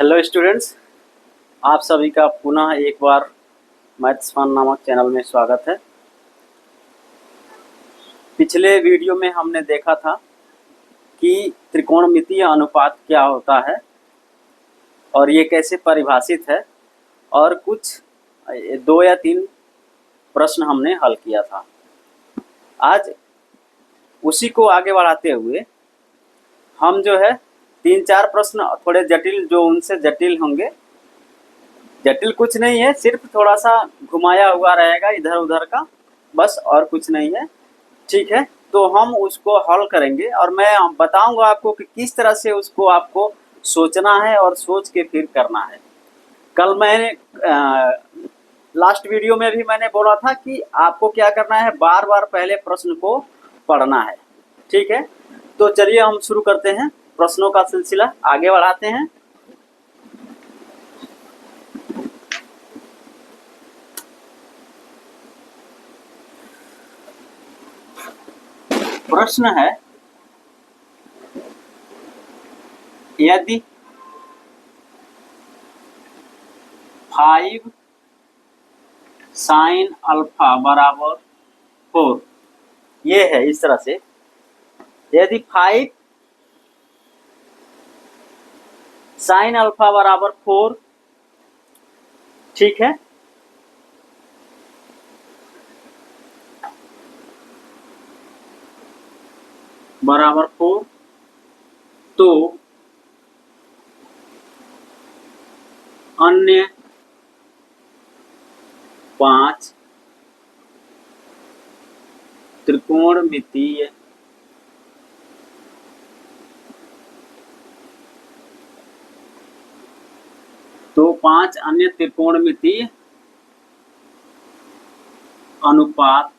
Hello students, आप सभी का पुनः एक बार मैथ्स फन नामक चैनल में स्वागत है। पिछले वीडियो में हमने देखा था कि त्रिकोणमितीय अनुपात क्या होता है और ये कैसे परिभाषित है, और कुछ 2 या 3 प्रश्न हमने हल किया था। आज उसी को आगे बढ़ाते हुए हम जो है 3-4 प्रश्न थोड़े जटिल, जो उनसे जटिल होंगे, जटिल कुछ नहीं है, सिर्फ थोड़ा सा घुमाया हुआ रहेगा इधर उधर का, बस, और कुछ नहीं है। ठीक है, तो हम उसको हल करेंगे और मैं बताऊंगा आपको कि किस तरह से उसको आपको सोचना है और सोच के फिर करना है। कल मैंने लास्ट वीडियो में भी मैंने बोला था कि आपको क्या करना है, बार बार पहले प्रश्न को पढ़ना है। ठीक है, तो चलिए हम शुरू करते हैं, प्रश्नों का सिलसिला आगे बढ़ाते हैं। प्रश्न है, यदि 5 sin अल्फा बराबर 4, ये है इस तरह से, यदि 5 sin अल्फा बराबर 4, ठीक है, बराबर 4, तो अन्य 5 त्रिकोणमितीय तो 5 अन्य त्रिकोणमितीय अनुपात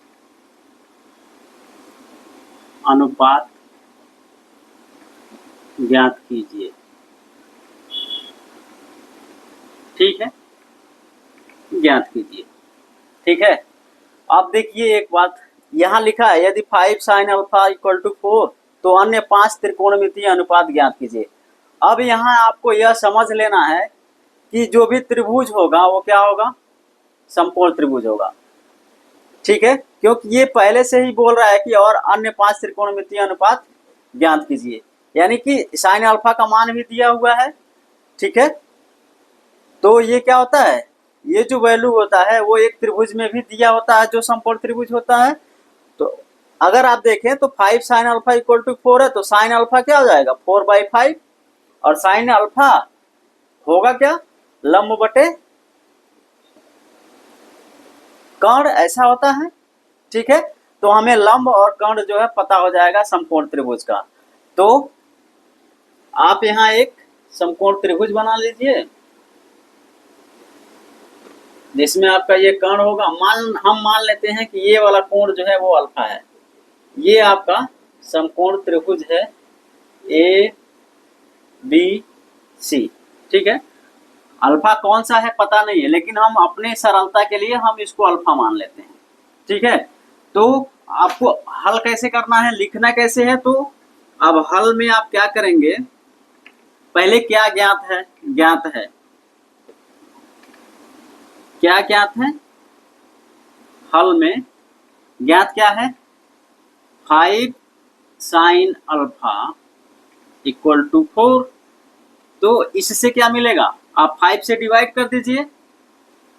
ज्ञात कीजिए। ठीक है, ज्ञात कीजिए। ठीक है, अब देखिए एक बात यहाँ लिखा है, यदि 5 sin अल्फा इक्वल टू 4, तो अन्य 5 त्रिकोणमितीय अनुपात ज्ञात कीजिए। अब यहाँ आपको यह समझ लेना है कि जो भी त्रिभुज होगा वो क्या होगा, समकोण त्रिभुज होगा। ठीक है, क्योंकि ये पहले से ही बोल रहा है कि और अन्य 5 त्रिकोणमितीय अनुपात ज्ञात कीजिए, यानी कि साइन अल्फा का मान भी दिया हुआ है। ठीक है, तो ये क्या होता है, ये जो वैल्यू होता है वो एक त्रिभुज में भी दिया होता है जो समकोण त्रिभुज होता है। तो अगर आप देखें तो 5 साइन अल्फा इक्वल टू 4 है, तो साइन अल्फा क्या हो जाएगा, 4/5, और साइन अल्फा होगा क्या, लंब बटे कर्ण, ऐसा होता है। ठीक है, तो हमें लंब और कर्ण जो है पता हो जाएगा समकोण त्रिभुज का। तो आप यहाँ एक समकोण त्रिभुज बना लीजिए जिसमें आपका ये कर्ण होगा। हम मान लेते हैं कि ये वाला कोण जो है वो अल्फा है। ये आपका समकोण त्रिभुज है ए बी सी। ठीक है, अल्फा कौन सा है पता नहीं है, लेकिन हम अपने सरलता के लिए हम इसको अल्फा मान लेते हैं। ठीक है, तो आपको हल कैसे करना है, लिखना कैसे है, तो अब हल में आप क्या करेंगे, पहले क्या ज्ञात है, क्या ज्ञात है, हल में ज्ञात क्या है, 5 साइन अल्फा इक्वल टू 4। तो इससे क्या मिलेगा, आप 5 से डिवाइड कर दीजिए।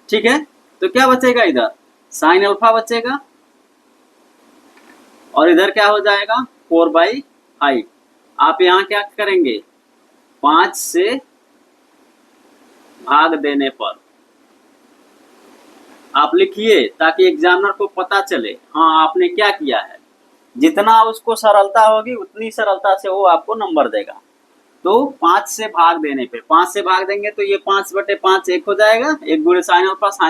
ठीक है, तो क्या बचेगा, इधर साइन अल्फा बचेगा और इधर क्या हो जाएगा, 4/5। आप यहाँ क्या करेंगे, 5 से भाग देने पर आप लिखिए ताकि एग्जामिनर को पता चले हाँ आपने क्या किया है। जितना उसको सरलता होगी उतनी सरलता से वो आपको नंबर देगा। तो 5 से भाग देने पे, 5 से भाग देंगे तो ये 5/5 1 हो जाएगा, 1 गुणे साइन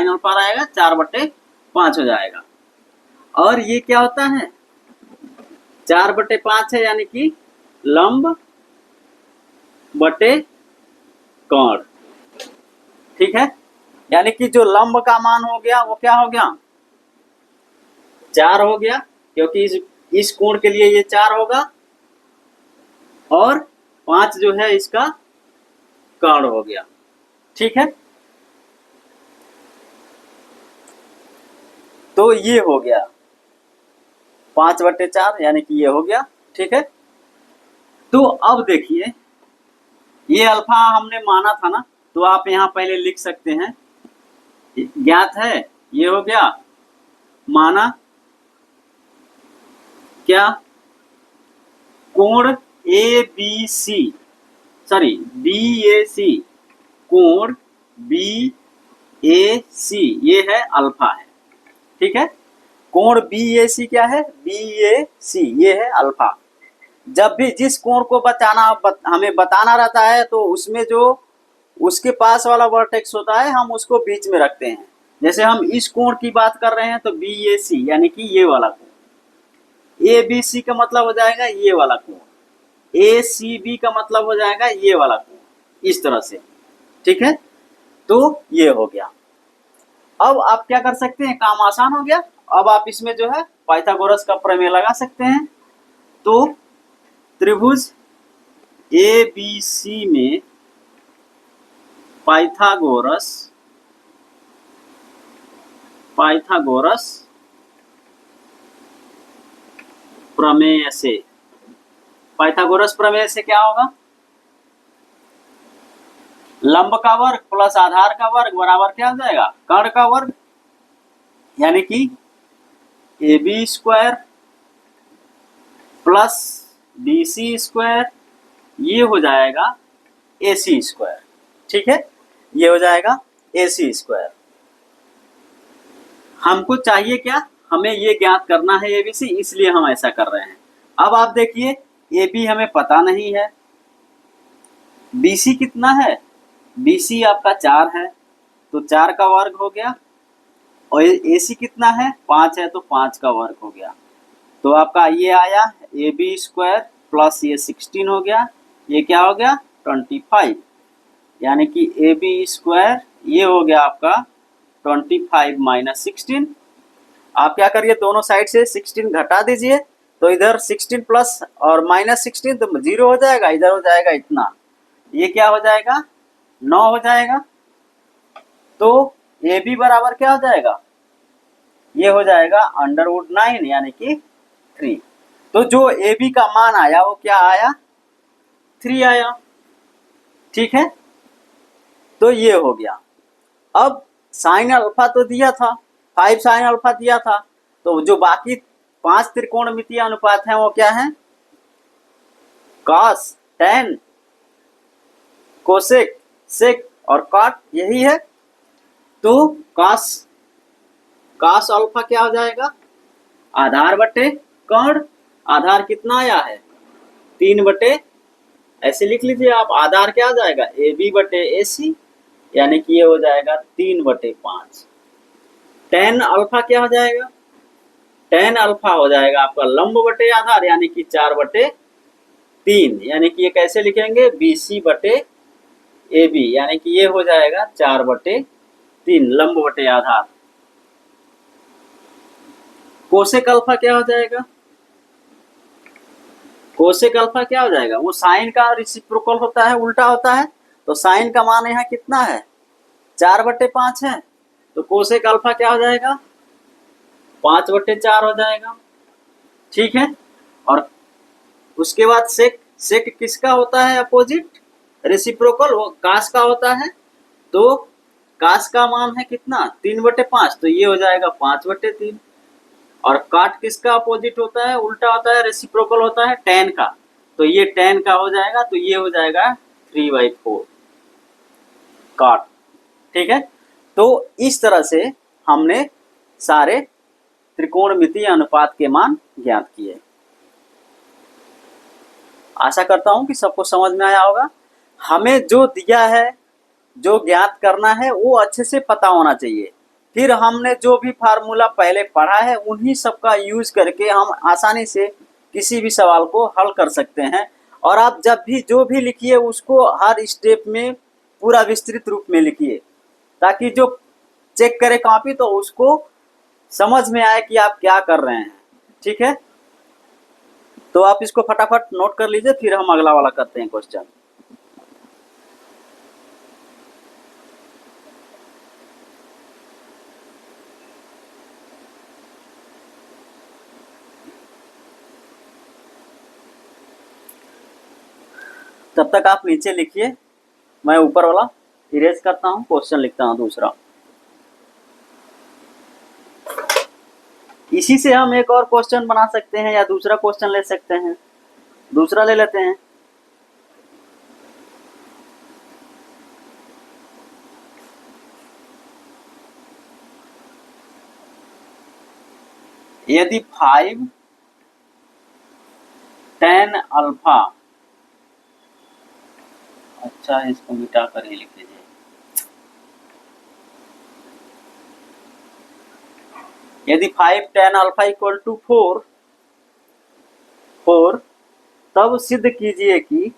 अल्फा रहेगा, 4/5 हो जाएगा। और ये क्या होता है, 4/5 है, यानी कि लंब बटे कर्ण। ठीक है, यानी कि जो लंब का मान हो गया वो क्या हो गया, 4 हो गया, क्योंकि इस कोण के लिए ये 4 होगा, और 5 जो है इसका कर्ण हो गया। ठीक है, तो ये हो गया 5/4 यानी कि ये हो गया। ठीक है, तो अब देखिए ये अल्फा हमने माना था ना, तो आप यहाँ पहले लिख सकते हैं, ज्ञात है ये हो गया, माना क्या, कोण A B C, sorry B A C, कोण बी ए सी ये है अल्फा है। ठीक है, कोण बी ए सी क्या है, बी ए सी ये है अल्फा। जब भी जिस कोण को हमें बताना रहता है तो उसमें जो उसके पास वाला वर्टेक्स होता है हम उसको बीच में रखते हैं। जैसे हम इस कोण की बात कर रहे हैं तो बी ए सी यानी कि ये वाला कोण, ए बी सी का मतलब हो जाएगा ये वाला कोण, ए सी बी का मतलब हो जाएगा ये वाला कोण, इस तरह से। ठीक है, तो ये हो गया। अब आप क्या कर सकते हैं, काम आसान हो गया। अब आप इसमें जो है पाइथागोरस का प्रमेय लगा सकते हैं। तो त्रिभुज ए बी सी में पाइथागोरस प्रमेय से, पाइथागोरस प्रमेय से क्या होगा, लंब का वर्ग प्लस आधार का वर्ग बराबर क्या हो जाएगा, कर्ण का वर्ग, यानी कि A B square plus B C square ये हो जाएगा ए सी स्क्वायर। ठीक है, ये हो जाएगा ए सी स्क्वायर। हमको चाहिए क्या, हमें ये ज्ञात करना है ए बी सी, इसलिए हम ऐसा कर रहे हैं। अब आप देखिए ए बी हमें पता नहीं है, बी सी कितना है, बी सी आपका 4 है तो 4 का वर्ग हो गया, और ए सी कितना है 5 है तो 5 का वर्ग हो गया। तो आपका ये आया ए बी स्क्वायर प्लस ये 16 हो गया, ये क्या हो गया 25, यानी कि ए बी स्क्वायर ये हो गया आपका 25 माइनस 16। आप क्या करिए, दोनों साइड से 16 घटा दीजिए, तो इधर 16 प्लस और माइनस 16 तो 0 हो जाएगा, इधर हो जाएगा इतना, ये क्या हो जाएगा 9 हो जाएगा। तो ए बी बराबर क्या हो जाएगा, ये हो जाएगा √9 यानी कि 3। तो जो ए बी का मान आया वो क्या आया, 3 आया। ठीक है, तो ये हो गया। अब साइन अल्फा तो दिया था, 5 साइन अल्फा दिया था, तो जो बाकी 5 त्रिकोणमितीय अनुपात हैं वो क्या है, कॉस, टेन, कोसेक, सेक और कॉट, यही है। तो कॉस अल्फा क्या हो जाएगा, आधार बटे कर्ण, आधार कितना आया है 3 बटे, ऐसे लिख लीजिए आप, आधार क्या हो जाएगा ए बी बटे ए सी, यानी कि ये हो जाएगा 3/5। टेन अल्फा क्या हो जाएगा, टेन अल्फा हो जाएगा आपका लंब बटे आधार यानी कि 4/3, यानी कि ये कैसे लिखेंगे बी सी बटे ए बी, यानी कि ये हो जाएगा 4/3 लंब बटे आधार। कोसेक अल्फा क्या हो जाएगा, कोसेक अल्फा क्या हो जाएगा, वो साइन का रेसिप्रोकल होता है, उल्टा होता है, तो साइन का मान यहाँ कितना है 4/5 है, तो कोसेक अल्फा क्या हो जाएगा 5/4 हो जाएगा। ठीक है, और उसके बाद सेक किसका होता है अपोजिट, रेसिप्रोकल, वो कास का होता है, तो कास का मान है कितना 3/5, तो ये हो जाएगा 5/3। और काट किसका अपोजिट होता है, उल्टा होता है, रेसिप्रोकल होता है टेन का, तो ये टेन का हो जाएगा, तो ये हो जाएगा 3/4 काट। ठीक है, तो इस तरह से हमने सारे त्रिकोणमितीय अनुपात के मान ज्ञात किए। आशा करता हूं कि सबको समझ में आया होगा। हमें जो दिया है, जो ज्ञात करना है वो अच्छे से पता होना चाहिए, फिर हमने जो भी फार्मूला पहले पढ़ा है उन्हीं सबका यूज करके हम आसानी से किसी भी सवाल को हल कर सकते हैं। और आप जब भी जो भी लिखिए उसको हर स्टेप में पूरा विस्तृत रूप में लिखिए, ताकि जो चेक करे कॉपी तो उसको समझ में आए कि आप क्या कर रहे हैं। ठीक है, तो आप इसको फटाफट नोट कर लीजिए, फिर हम अगला वाला करते हैं क्वेश्चन। तब तक आप नीचे लिखिए, मैं ऊपर वाला इरेज करता हूँ, क्वेश्चन लिखता हूँ दूसरा। इसी से हम एक और क्वेश्चन बना सकते हैं या दूसरा क्वेश्चन ले सकते हैं। दूसरा ले लेते हैं। यदि 5 tan अल्फा, अच्छा इसको मिटा कर ही लिख लीजिए। यदि 5 tan अल्फा इक्वल टू 4, तब सिद्ध कीजिए कि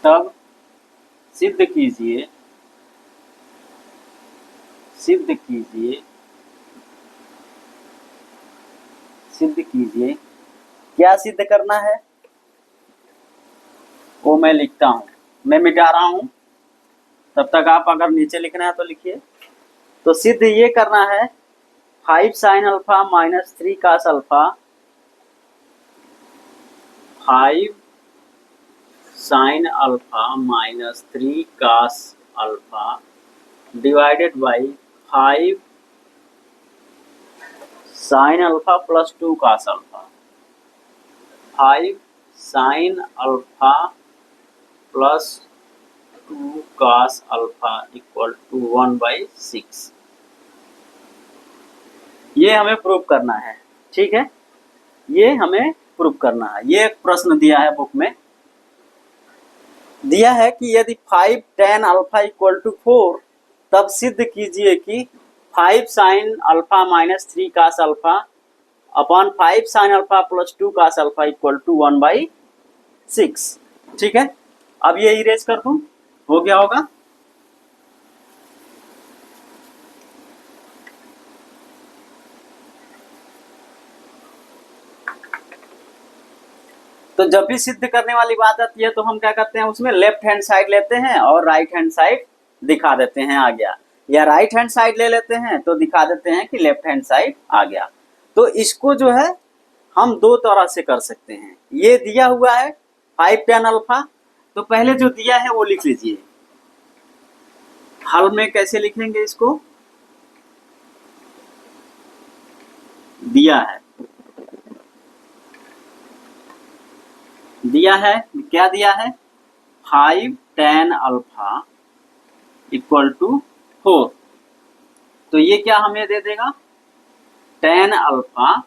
तब सिद्ध कीजिए क्या सिद्ध करना है वो मैं लिखता हूं, मैं मिटा रहा हूं, तब तक आप अगर नीचे लिखना है तो लिखिए। तो सिद्ध ये करना है 5 sin alpha minus 3 cos alpha, 5 sin alpha minus 3 cos alpha divided by 5 sin alpha plus 2 cos alpha, 5 sin alpha plus 2 cos alpha equal to 1/6। ये हमें प्रूव करना है, ठीक है, ये हमें प्रूव करना है। ये एक प्रश्न दिया है बुक में, दिया है कि यदि 5 tan अल्फा इक्वल टू 4, तब सिद्ध कीजिए कि 5 sin alpha minus 3 cos alpha upon 5 sin alpha plus 2 cos alpha equal to 1/6। ठीक है, अब ये इरेज कर दूं, हो गया होगा। तो जब भी सिद्ध करने वाली बात आती है तो हम क्या करते हैं, उसमें लेफ्ट हैंड साइड लेते हैं और राइट हैंड साइड दिखा देते हैं आ गया, या राइट हैंड साइड ले लेते हैं तो दिखा देते हैं कि लेफ्ट हैंड साइड आ गया। तो इसको जो है हम दो तरह से कर सकते हैं। ये दिया हुआ है 5 tan अल्फा, तो पहले जो दिया है वो लिख लीजिए। हल में कैसे लिखेंगे इसको, दिया है क्या दिया है 5 tan अल्फा इक्वल टू 4, तो ये क्या हमें दे देगा tan अल्फा,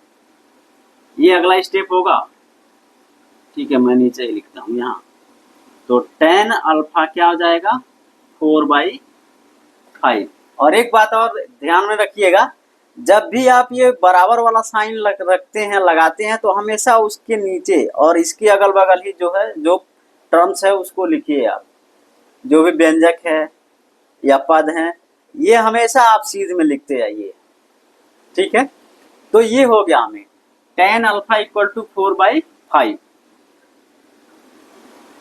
ये अगला स्टेप होगा, ठीक है, मैं नीचे ही लिखता हूं यहाँ। तो tan अल्फा क्या हो जाएगा 4/5। और एक बात और ध्यान में रखिएगा, जब भी आप ये बराबर वाला साइन रखते हैं लगाते हैं तो हमेशा उसके नीचे और इसके अगल बगल ही जो है जो टर्म्स है उसको लिखिए आप, जो भी व्यंजक है या पद हैं ये हमेशा आप सीध में लिखते जाइए, ठीक है। तो ये हो गया हमें tan अल्फा इक्वल टू 4/5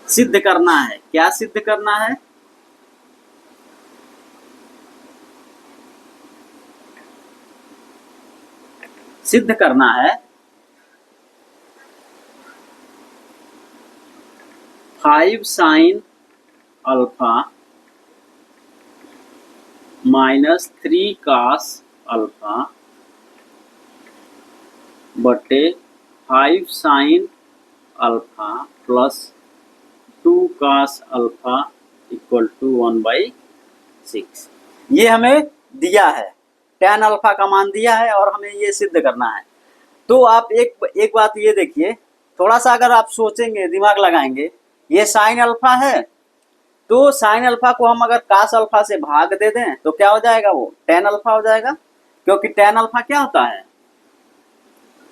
सिद्ध करना है। क्या सिद्ध करना है, सिद्ध करना है 5 sin alpha minus 3 cos alpha बटे 5 sin alpha plus 2 cos alpha equal to 1/6। ये हमें दिया है, tan अल्फा का मान दिया है और हमें ये सिद्ध करना है। तो आप एक बात ये देखिए, थोड़ा सा अगर आप सोचेंगे दिमाग लगाएंगे, ये साइन अल्फा है तो साइन अल्फा को हम अगर कास अल्फा से भाग दे दें तो क्या हो जाएगा, वो tan अल्फा हो जाएगा, क्योंकि tan अल्फा क्या होता है,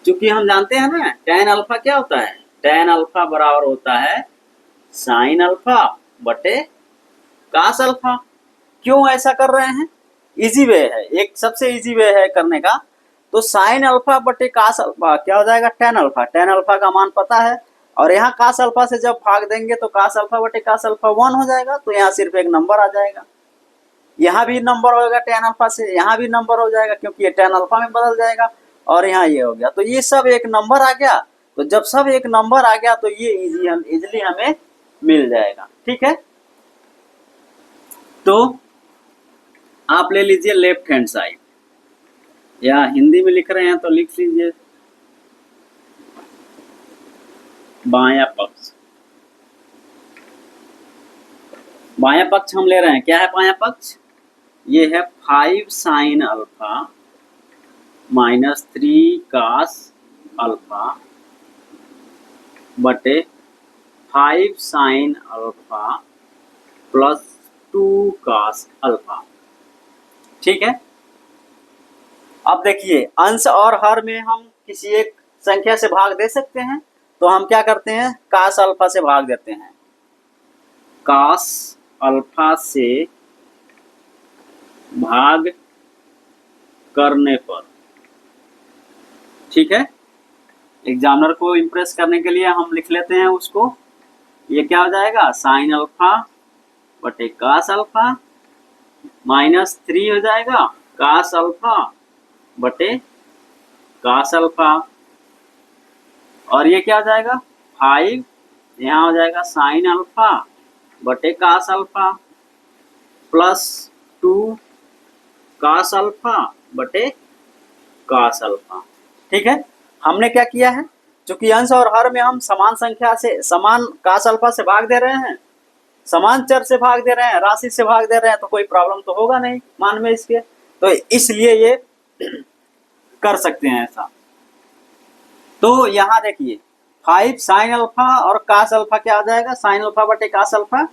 क्योंकि हम जानते हैं ना tan अल्फा क्या होता है, tan अल्फा बराबर होता है साइन अल्फा बटे कास अल्फा। क्यों ऐसा कर रहे हैं, इजी वे है, एक सबसे इजी वे है करने का। तो साइन अल्फा बटे कास अल्फा क्या हो जाएगा tan अल्फा, tan अल्फा का मान पता है, और यहाँ कास अल्फा से जब भाग देंगे तो कास अल्फा बटे कास अल्फा 1 हो जाएगा, तो यहाँ सिर्फ एक नंबर आ जाएगा, यहाँ भी नंबर होगा टेन अल्फा से, यहाँ भी नंबर हो जाएगा क्योंकि ये टेन अल्फा में बदल जाएगा, और यहाँ ये हो गया। तो ये सब एक नंबर आ गया। तो जब सब एक नंबर आ गया तो ये इजीली हमें मिल जाएगा। ठीक है, तो आप ले लीजिए लेफ्ट हैंड साइड, या हिंदी में लिख रहे हैं तो लिख लीजिए बायां पक्ष। बायां पक्ष हम ले रहे हैं, क्या है बायां पक्ष? ये है 5 sine alpha minus 3 cos alpha बटे 5 sine alpha plus 2 cos alpha. ठीक है, अब देखिए अंश और हर में हम किसी एक संख्या से भाग दे सकते हैं, तो हम क्या करते हैं, कास अल्फा से भाग देते हैं। कास अल्फा से भाग करने पर, ठीक है, एग्जामिनर को इम्प्रेस करने के लिए हम लिख लेते हैं उसको। ये क्या हो जाएगा, साइन अल्फा बटे कास अल्फा माइनस 3 हो जाएगा कास अल्फा बटे कास अल्फा, और ये क्या हो जाएगा 5, यहाँ हो जाएगा साइन अल्फा बटे cos alpha plus 2 cos alpha बटे कास अल्फा। ठीक है, हमने क्या किया है, चूंकि अंश और हर में हम समान संख्या से, समान कास अल्फा से भाग दे रहे हैं, समान चर से भाग दे रहे हैं, राशि से भाग दे रहे हैं, तो कोई प्रॉब्लम तो होगा नहीं मान में इसके, तो इसलिए ये कर सकते हैं ऐसा। तो यहाँ देखिए 5 साइन अल्फा और कास अल्फा क्या आ जाएगा, साइन अल्फा बटे कास अल्फा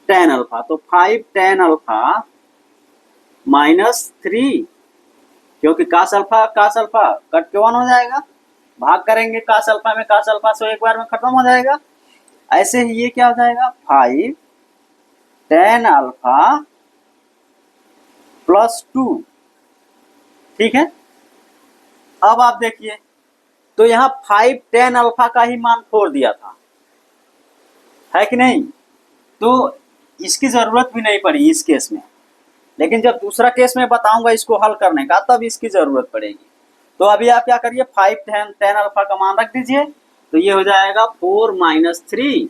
टेन अल्फा, तो 5 टेन अल्फा माइनस 3, क्योंकि कास अल्फा कट के 1 हो जाएगा, भाग करेंगे कास अल्फा में कास अल्फा से एक बार में खत्म हो जाएगा। ऐसे ही ये क्या हो जाएगा 5 टेन अल्फा प्लस 2। ठीक है, अब आप देखिए, तो यहाँ 5 टेन अल्फा का ही मान 4 दिया था, है कि नहीं, तो इसकी जरूरत भी नहीं पड़ी इस केस में, लेकिन जब दूसरा केस में बताऊंगा इसको हल करने का तब इसकी जरूरत पड़ेगी। तो अभी आप क्या करिए 5 टेन अल्फा का मान रख दीजिए, तो ये हो जाएगा 4 माइनस 3,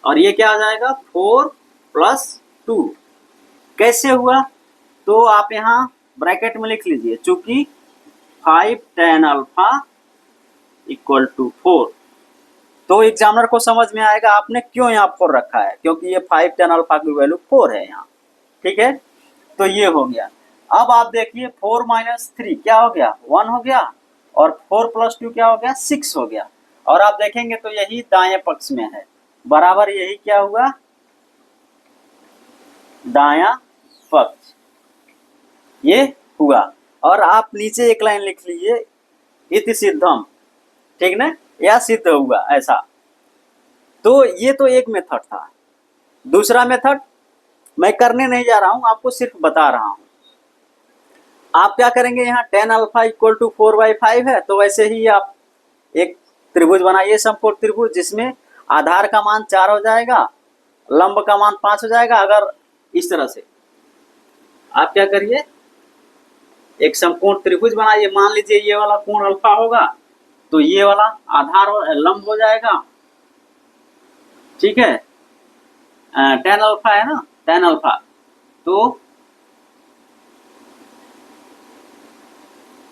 और ये क्या हो जाएगा 4 प्लस 2। कैसे हुआ, तो आप यहाँ ब्रैकेट में लिख लीजिए, चूंकि 5 टेन अल्फा इक्वल टू 4, तो एग्जामिनर को समझ में आएगा आपने क्यों यहाँ 4 रखा है, क्योंकि ये 5 टेन अल्फा की वैल्यू 4 है यहाँ। ठीक है, तो ये हो गया। अब आप देखिए 4 माइनस 3 क्या हो गया 1 हो गया, और 4 प्लस 2 क्या हो गया 6 हो गया, और आप देखेंगे तो यही दाएं पक्ष में है, बराबर यही क्या हुआ दायां पक्ष, ये हुआ। और आप नीचे एक लाइन लिख लीजिए इति सिद्धम, ठीक ना, या सिद्ध हुआ ऐसा। तो ये तो एक मेथड था। दूसरा मेथड मैं करने नहीं जा रहा हूं, आपको सिर्फ बता रहा हूं। आप क्या करेंगे, यहाँ टेन अल्फा इक्वल टू 4/5 है, तो वैसे ही आप एक त्रिभुज बनाइए, समकोण त्रिभुज, जिसमें आधार का मान 4 हो जाएगा, लंब का मान 5 हो जाएगा। अगर इस तरह से आप क्या करिए, एक समकोण त्रिभुज बनाइए, मान लीजिए ये वाला कोण अल्फा होगा, तो ये वाला आधार और लंब हो जाएगा। ठीक है, टेन अल्फा है ना, टेन अल्फा, तो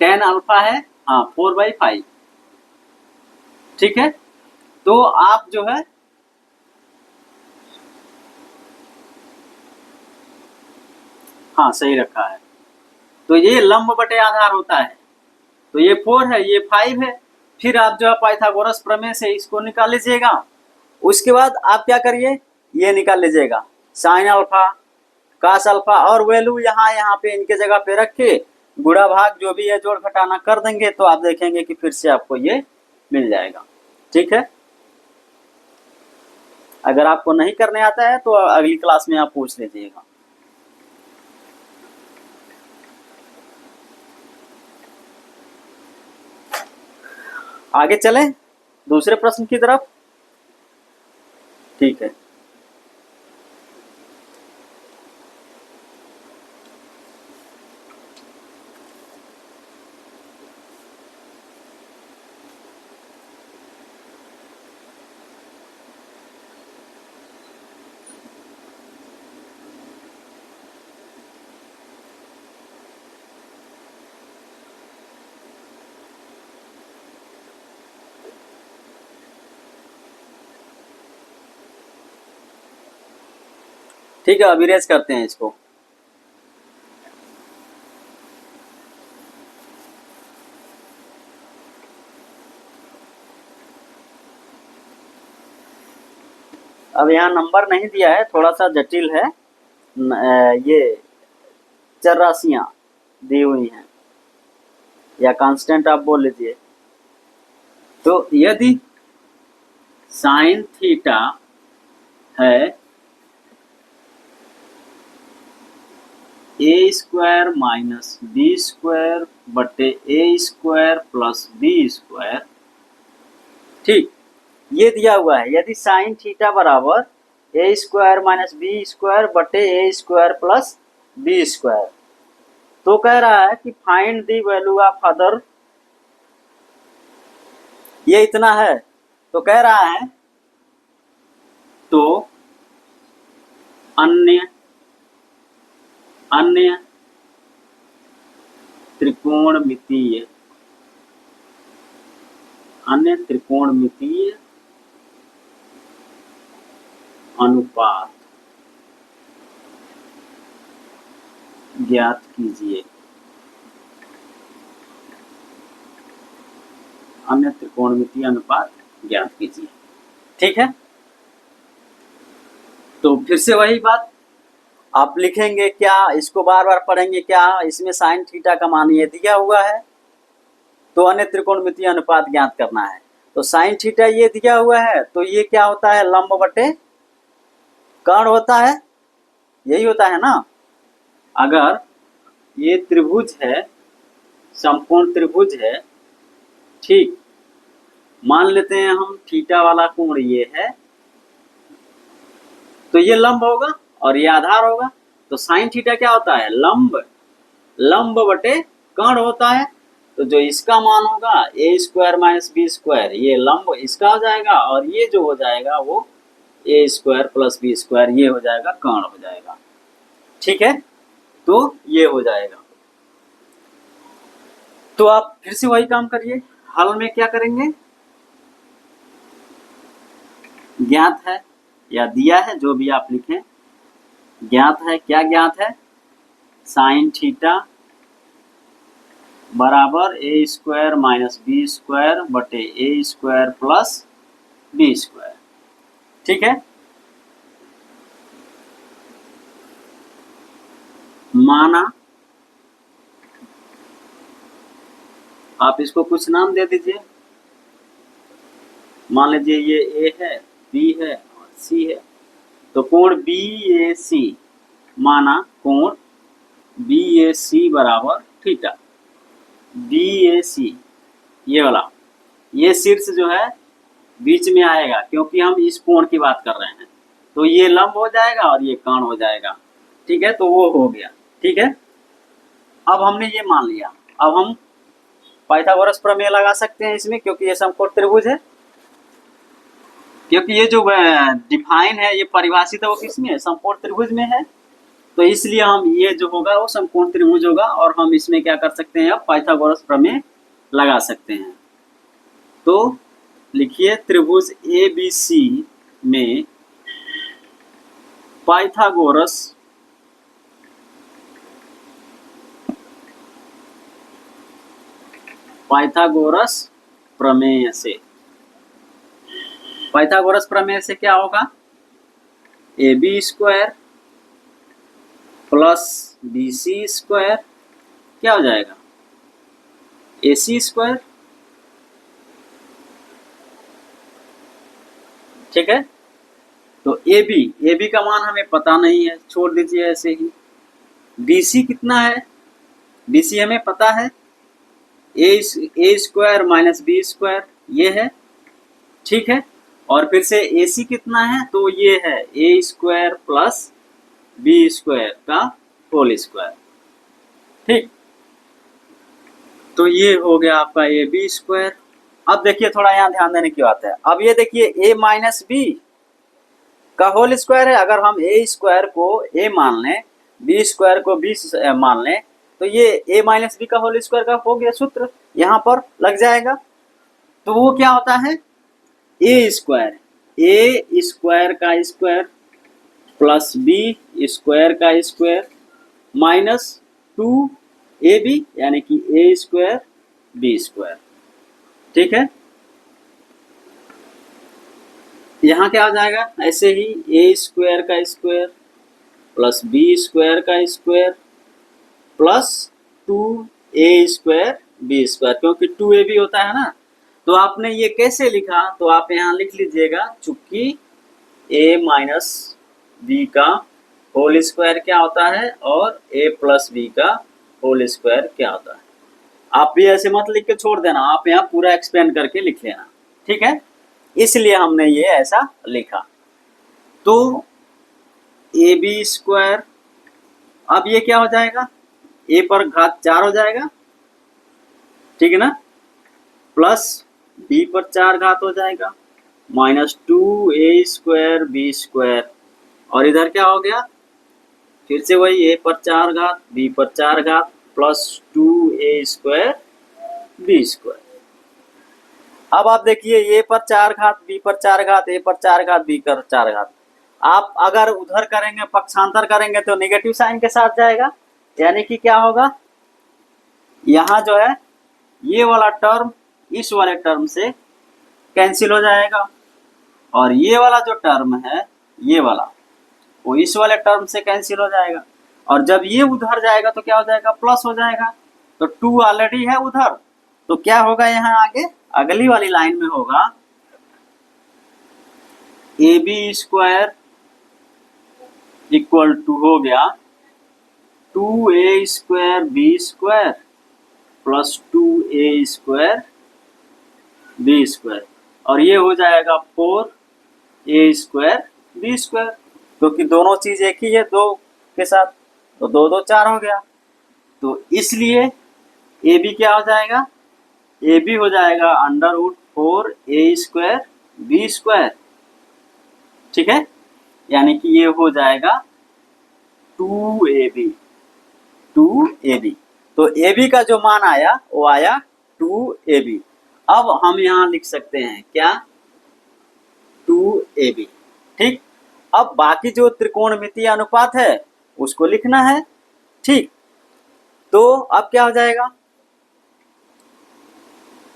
टेन अल्फा है, हाँ 4/5। ठीक है, तो आप जो है हाँ सही रखा है, तो ये लंब बटे आधार होता है, तो ये 4 है, ये 5 है। फिर आप जो है पाइथागोरस प्रमेय से इसको निकाल लीजिएगा। उसके बाद आप क्या करिए, ये निकाल लीजिएगा साइन अल्फा कास अल्फा, और वैल्यू यहाँ पे इनके जगह पे रख के गुणा भाग जो भी है जोड़ घटाना कर देंगे, तो आप देखेंगे कि फिर से आपको ये मिल जाएगा। ठीक है, अगर आपको नहीं करने आता है तो अगली क्लास में आप पूछ लीजिएगा। आगे चलें दूसरे प्रश्न की तरफ। ठीक है, ठीक है, अब इरेज करते हैं इसको। अब यहाँ नंबर नहीं दिया है, थोड़ा सा जटिल है। ये चर राशियां दी हुई हैं, या कांस्टेंट आप बोल लीजिए। तो यदि साइन थीटा है ए स्क्वायर माइनस बी स्क्वायर बटे ए स्क्वायर प्लस बी स्क्वायर, ठीक, ये दिया हुआ है। यदि साइन थीटा बराबर ए स्क्वायर माइनस बी स्क्वायर बटे ए स्क्वायर प्लस बी स्क्वायर, तो कह रहा है कि find the value of other, ये इतना है। तो कह रहा है तो अन्य त्रिकोणमितीय अनुपात ज्ञात कीजिए। अन्य त्रिकोणमितीय अनुपात ज्ञात कीजिए, ठीक है। तो फिर से वही बात आप लिखेंगे, क्या इसको बार बार पढ़ेंगे क्या? इसमें साइन थीटा का मान ये दिया हुआ है, तो अन्य त्रिकोणमितीय अनुपात ज्ञात करना है। तो साइन थीटा ये दिया हुआ है, तो ये क्या होता है? लंब बटे कर्ण होता है, यही होता है ना। अगर ये त्रिभुज है, समकोण त्रिभुज है, ठीक, मान लेते हैं हम थीटा वाला कोण ये है, तो ये लंब होगा और ये आधार होगा। तो साइन थीटा क्या होता है? लंब बटे कर्ण होता है। तो जो इसका मान होगा ए स्क्वायर माइनस बी स्क्वायर, ये लंब इसका हो जाएगा, और ये जो हो जाएगा वो ए स्क्वायर प्लस बी स्क्वायर, ये हो जाएगा कर्ण हो जाएगा, ठीक है। तो ये हो जाएगा। तो आप फिर से वही काम करिए, हल में क्या करेंगे? ज्ञात है या दिया है, जो भी आप लिखें, ज्ञात है। क्या ज्ञात है? साइन थीटा बराबर ए स्क्वायर माइनस बी स्क्वायर बटे ए स्क्वायर प्लस बी स्क्वायर, ठीक है। माना, आप इसको कुछ नाम दे दीजिए। मान लीजिए ये ए है, बी है और सी है। तो कोण बी ए सी, माना कोण बी ए सी बराबर थीटा। बी ए सी ये वाला, ये शीर्ष जो है बीच में आएगा, क्योंकि हम इस कोण की बात कर रहे हैं। तो ये लंब हो जाएगा और ये कर्ण हो जाएगा, ठीक है। तो वो हो गया, ठीक है। अब हमने ये मान लिया, अब हम पाइथागोरस प्रमेय लगा सकते हैं इसमें, क्योंकि ये समकोण त्रिभुज है। क्योंकि ये जो डिफाइन है, ये परिभाषित है, वो किसमें है? समकोण त्रिभुज में है। तो इसलिए हम ये जो होगा वो समकोण त्रिभुज होगा, और हम इसमें क्या कर सकते हैं? अब पाइथागोरस प्रमेय लगा सकते हैं। तो लिखिए, त्रिभुज ABC में पाइथागोरस प्रमेय से, पाइथागोरस प्रमेय से क्या होगा? AB square plus BC square क्या हो जाएगा? AC स्क्वायर, ठीक है। तो AB का मान हमें पता नहीं है, छोड़ दीजिए ऐसे ही। BC कितना है? BC हमें पता है, ए स्क्वायर माइनस बी स्क्वायर, ये है, ठीक है। और फिर से AC कितना है? तो ये है ए स्क्वायर प्लस बी स्क्वायर का होल स्क्वायर, ठीक। तो ये हो गया आपका AB स्क्वायर। अब देखिए, थोड़ा यहाँ ध्यान देने की बात है। अब ये देखिए, a माइनस बी का होल स्क्वायर है। अगर हम ए स्क्वायर को a मान लें, बी स्क्वायर को b मान लें, तो ये a माइनस बी का होल स्क्वायर का हो गया सूत्र, यहाँ पर लग जाएगा। तो वो क्या होता है? ए स्क्वायर का स्क्वायर प्लस बी स्क्वायर का स्क्वायर माइनस 2ab यानी कि ए स्क्वायर बी स्क्वायर। ठीक है, यहाँ क्या आ जाएगा, ऐसे ही ए स्क्वायर का स्क्वायर प्लस बी स्क्वायर का square plus 2a square B square, क्योंकि 2ab होता है ना। तो आपने ये कैसे लिखा, तो आप यहाँ लिख लीजिएगा, चूंकि a माइनस बी का होल स्क्वायर क्या होता है और a प्लस बी का होल स्क्वायर क्या होता है। आप भी ऐसे मत लिख के छोड़ देना, आप यहाँ पूरा एक्सपेंड करके लिख लेना। ठीक है, इसलिए हमने ये ऐसा लिखा। तो ए बी स्क्वायर, अब ये क्या हो जाएगा, a पर घात 4 हो जाएगा, ठीक है ना, प्लस b पर 4 घात हो जाएगा minus 2a square B square, और इधर क्या हो गया, फिर से वही a पर 4 घात b पर 4 घात plus 2a square B square. अब आप देखिए a पर 4 घात b पर 4 घात a पर 4 घात b पर 4 घात, आप अगर उधर करेंगे पक्षांतर करेंगे तो नेगेटिव साइन के साथ जाएगा, यानी कि क्या होगा, यहाँ जो है ये वाला टर्म इस वाले टर्म से कैंसिल हो जाएगा, और ये वाला जो टर्म है ये वाला वो इस वाले टर्म से कैंसिल हो जाएगा, और जब ये उधर जाएगा तो क्या हो जाएगा, प्लस हो जाएगा। तो 2 ऑलरेडी है उधर, तो क्या होगा यहाँ आगे अगली वाली लाइन में होगा A B square equal to हो गया 2a square B square plus 2a square B square, और ये हो जाएगा 4a स्क्वायर बी स्क्वायर, क्योंकि दोनों चीज एक ही है 2 के साथ, तो 2 2 4 हो गया। तो इसलिए ए बी क्या हो जाएगा, ए बी हो जाएगा under root 4a square B square. ठीक है, यानी कि ये हो जाएगा 2ab। तो ab का जो मान आया वो आया 2ab। अब हम यहाँ लिख सकते हैं क्या, 2ab। ठीक, अब बाकी जो त्रिकोणमितीय अनुपात है उसको लिखना है। ठीक, तो अब क्या हो जाएगा,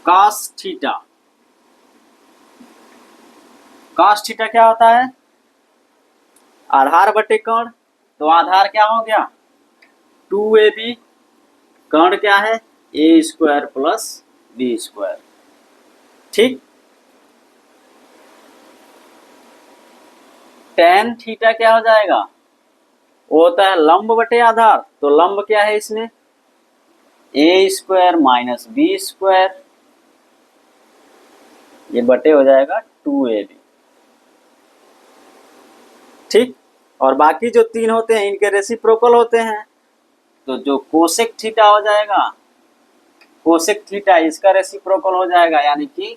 cos थीटा। cos थीटा क्या होता है, आधार बटे कर्ण, तो आधार क्या हो गया 2ab, कर्ण क्या है a square plus B square. ठीक, tan थीटा क्या हो जाएगा, वो होता है लंब बटे आधार, तो लंब क्या है इसमें a square minus B square, ये बटे हो जाएगा 2ab। ठीक, और बाकी जो 3 होते हैं इनके रेसिप्रोकल होते हैं, तो जो कोसेक थीटा हो जाएगा, कोसेक थीटा इसका रेसिप्रोकल हो जाएगा, यानी कि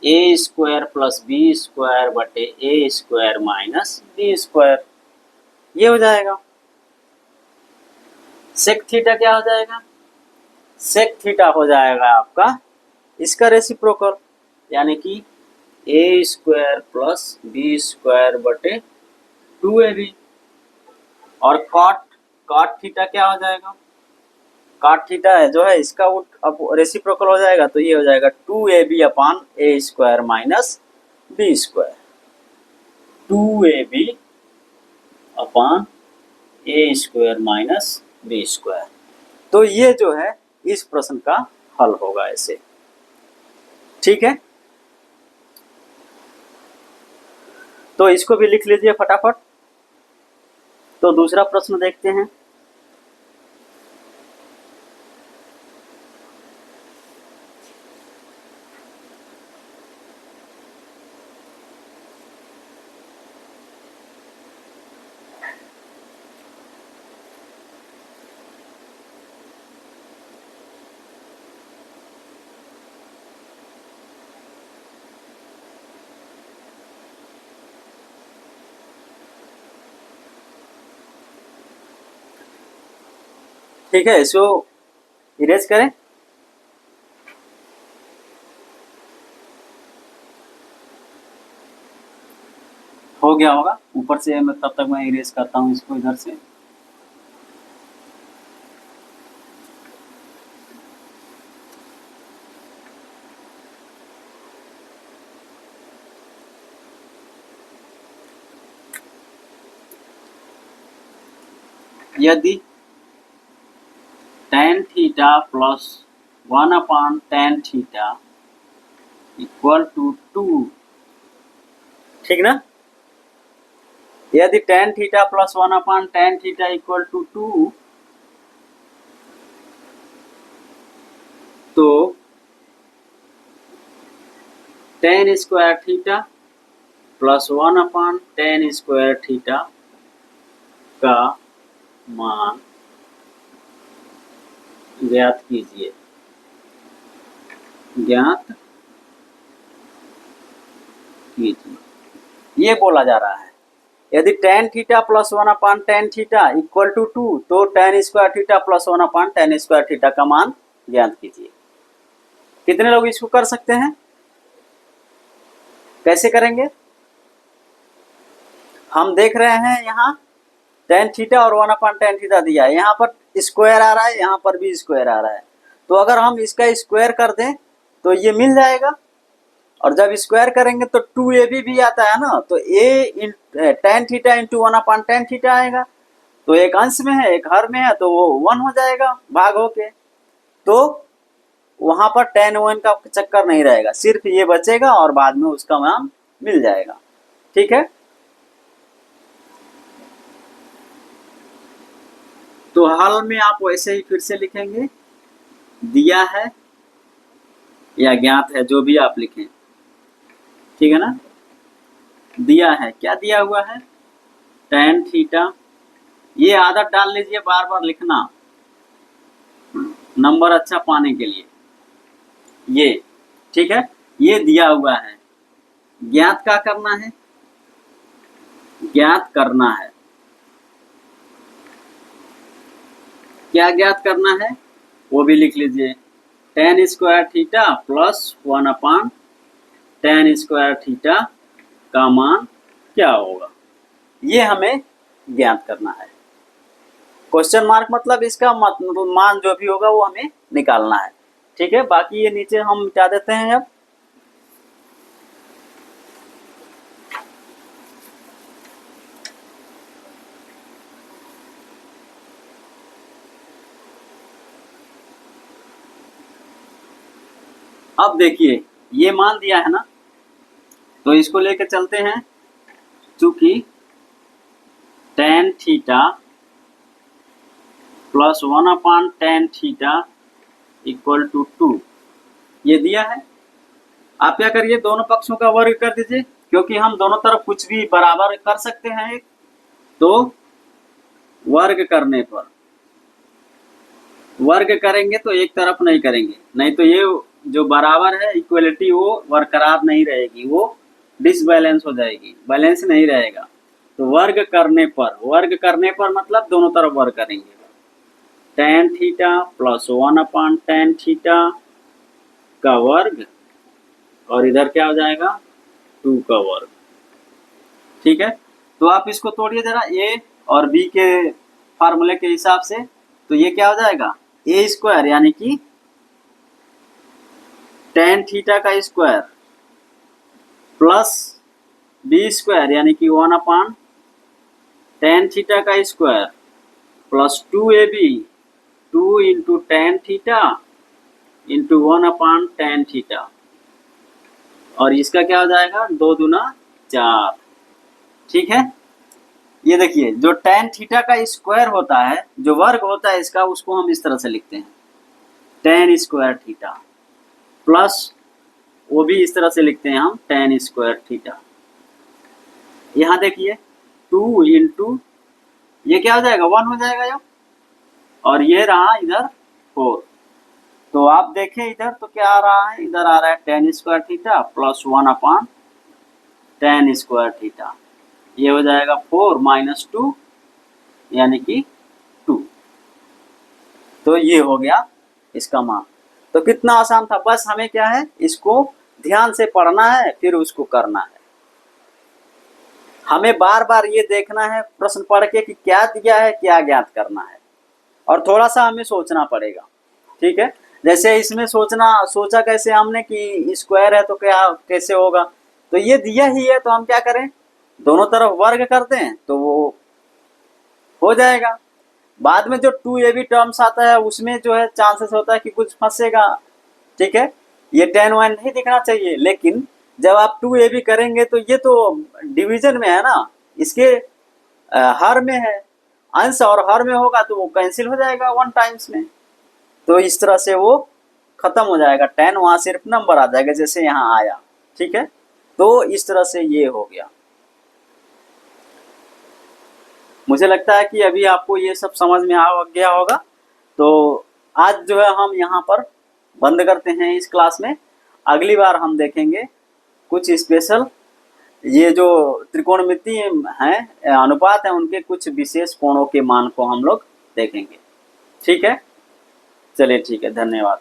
ए स्क्वायर प्लस बी स्क्वायर बटे ए स्क्वायर माइनस बी स्क्वायर, ये हो जाएगा। सेक थीटा क्या हो जाएगा, सेक थीटा हो जाएगा आपका इसका रेसिप्रोकल, यानी कि ए स्क्वायर प्लस बी स्क्वायर बटे 2ab। और कॉट थीटा क्या हो जाएगा, कॉट थीटा है जो है इसका अब रेसिप्रोकल हो जाएगा, तो ये हो जाएगा 2ab upon A square minus B square, 2ab upon A square minus B square. तो ये जो है इस प्रश्न का हल होगा ऐसे। ठीक है, तो इसको भी लिख लीजिए फटाफट। तो दूसरा प्रश्न देखते हैं। ठीक है, इसको इरेज करें। हो गया होगा ऊपर से। मैं तब तक मैं इरेज करता हूँ इसको इधर से। यदि tan theta plus 1/tan theta equal to 2, ठीक ना। यदि tan theta plus 1/tan theta equal to 2, तो tan square theta plus 1/tan square theta का मान ज्ञात कीजिए। ज्ञात कीजिए ये बोला जा रहा है। यदि tan theta plus 1/tan theta equal to 2, तो tan square theta plus 1/tan square theta का मान ज्ञात कीजिए। कितने लोग इसको कर सकते हैं? कैसे करेंगे? हम देख रहे हैं यहाँ tan थीटा और 1/tan थीटा दिया है, यहाँ पर स्क्वायर आ रहा है, यहाँ पर भी स्क्वायर आ रहा है। तो अगर हम इसका स्क्वायर कर दें तो ये मिल जाएगा, और जब स्क्वायर करेंगे तो 2ab भी आता है ना, तो a tan theta into 1/tan theta आएगा। तो एक अंश में है एक हर में है, तो वो 1 हो जाएगा भाग होके। तो वहां पर tan 1 का चक्कर नहीं रहेगा, सिर्फ ये बचेगा और बाद में उसका मान मिल जाएगा। ठीक है, तो हल में आप वैसे ही फिर से लिखेंगे, दिया है या ज्ञात है, जो भी आप लिखें, ठीक है ना। दिया है, क्या दिया हुआ है? tan थीटा, ये आदत डाल लीजिए बार बार लिखना नंबर अच्छा पाने के लिए। ये ठीक है, ये दिया हुआ है। ज्ञात क्या करना है? ज्ञात करना है, क्या ज्ञात करना है वो भी लिख लीजिए। tan square theta plus 1/tan square theta का मान क्या होगा, ये हमें ज्ञात करना है। क्वेश्चन मार्क मतलब इसका मान जो भी होगा वो हमें निकालना है। ठीक है, बाकी ये नीचे हम मिटा देते हैं। अब देखिए ये मान दिया है ना, तो इसको लेकर चलते हैं। चूंकि tan theta plus 1/tan theta equal to 2 ये दिया है। आप क्या करिए, दोनों पक्षों का वर्ग कर दीजिए, क्योंकि हम दोनों तरफ कुछ भी बराबर कर सकते हैं। तो वर्ग करने पर, वर्ग करेंगे तो एक तरफ नहीं करेंगे, नहीं तो ये जो बराबर है इक्वलिटी वो बरकरार नहीं रहेगी, वो डिसबैलेंस हो जाएगी, बैलेंस नहीं रहेगा। तो वर्ग करने पर, वर्ग करने पर मतलब दोनों तरफ वर्ग करेंगे। tan theta plus 1/tan theta का वर्ग, और इधर क्या हो जाएगा 2 का वर्ग। ठीक है, तो आप इसको तोड़िए जरा a और b के फार्मूले के हिसाब से। तो ये क्या हो जाएगा, a स्क्वायर यानी कि tan थीटा का स्क्वायर प्लस b स्क्वायर यानी कि 1/tan थीटा का square plus 2ab 2 into tan theta into 1/tan theta, और इसका क्या हो जाएगा 2 दूना 4। ठीक है, ये देखिए जो tan थीटा का स्क्वायर होता है, जो वर्ग होता है इसका, उसको हम इस तरह से लिखते हैं tan स्क्वायर थीटा, प्लस वो भी इस तरह से लिखते हैं हम tan स्क्वायर थीटा। यहाँ देखिए 2 इंटू ये क्या हो जाएगा 1 हो जाएगा ये, और ये रहा इधर 4। तो आप देखें इधर तो क्या आ रहा है, इधर आ रहा है tan square theta plus 1/tan square theta. ये हो जाएगा 4 माइनस 2 यानी कि 2। तो ये हो गया इसका मान। तो कितना आसान था, बस हमें क्या है, इसको ध्यान से पढ़ना है फिर उसको करना है। हमें बार बार ये देखना है प्रश्न पढ़ के कि क्या दिया है, क्या ज्ञात करना है, और थोड़ा सा हमें सोचना पड़ेगा। ठीक है, जैसे इसमें सोचा कैसे हमने कि स्क्वायर है तो क्या कैसे होगा, तो ये दिया ही है तो हम क्या करें, दोनों तरफ वर्ग कर दें तो वो हो जाएगा। बाद में जो 2ab टर्म्स आता है उसमें जो है चांसेस होता है कि कुछ फंसेगा। ठीक है, ये tan y नहीं दिखना चाहिए, लेकिन जब आप 2ab करेंगे तो ये तो डिवीजन में है ना, इसके हर में है, अंश और हर में होगा तो वो कैंसिल हो जाएगा 1 टाइम्स में, तो इस तरह से वो खत्म हो जाएगा। tan वहां सिर्फ नंबर आ जाएगा जैसे यहाँ आया। ठीक है, तो इस तरह से ये हो गया। मुझे लगता है कि अभी आपको ये सब समझ में आ गया होगा। तो आज जो है हम यहाँ पर बंद करते हैं इस क्लास में। अगली बार हम देखेंगे कुछ स्पेशल, ये जो त्रिकोणमिति हैं, अनुपात हैं, उनके कुछ विशेष कोणों के मान को हम लोग देखेंगे। ठीक है, चलिए ठीक है, धन्यवाद।